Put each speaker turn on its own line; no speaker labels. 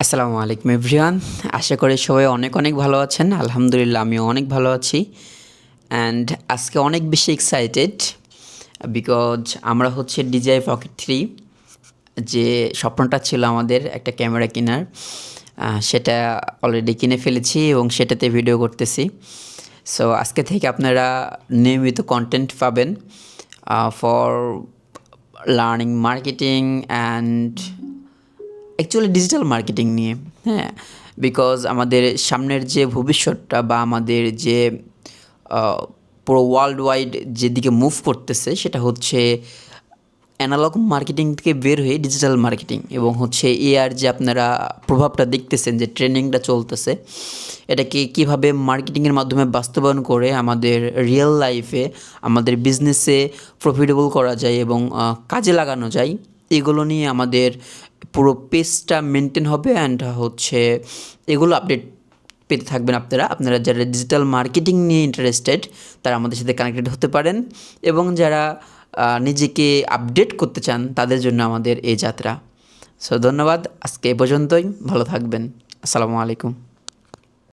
আসসালামু আলাইকুম এভরিওয়ান। আশা করি সবাই অনেক অনেক ভালো আছেন। আলহামদুলিল্লাহ আমিও অনেক ভালো আছি। অ্যান্ড আজকে অনেক বেশি এক্সাইটেড বিকজ আমরা হচ্ছে DJI Pocket 3 যে স্বপ্নটা ছিল আমাদের একটা ক্যামেরা কেনার, সেটা অলরেডি কিনে ফেলেছি এবং সেটাতে ভিডিও করতেছি। সো আজকে থেকে আপনারা নিয়মিত কন্টেন্ট পাবেন for learning marketing and actually digital marketing নিয়ে। হ্যাঁ, বিকজ আমাদের সামনের যে ভবিষ্যৎটা বা আমাদের যে পুরো ওয়ার্ল্ড ওয়াইড যেদিকে মুভ করতেছে সেটা হচ্ছে অ্যানালগ মার্কেটিং থেকে বের হয়ে ডিজিটাল মার্কেটিং, এবং হচ্ছে এআর যে আপনারা প্রভাবটা দেখতেছেন যে ট্রেন্ডিংটা চলতেছে, এটাকে কীভাবে মার্কেটিংয়ের মাধ্যমে বাস্তবায়ন করে আমাদের রিয়েল লাইফে আমাদের বিজনেসে প্রফিটেবল করা যায় এবং কাজে লাগানো যায়, এগুলো নিয়ে আমাদের পুরো পেজটা মেনটেন হবে। অ্যান্ড হচ্ছে এগুলো আপডেট পেতে থাকবেন আপনারা যারা ডিজিটাল মার্কেটিং নিয়ে ইন্টারেস্টেড তারা আমাদের সাথে কানেক্টেড হতে পারেন, এবং যারা নিজেকে আপডেট করতে চান তাদের জন্য আমাদের এই যাত্রা। সো ধন্যবাদ, আজকে এ পর্যন্তই। ভালো থাকবেন। আসসালামু আলাইকুম।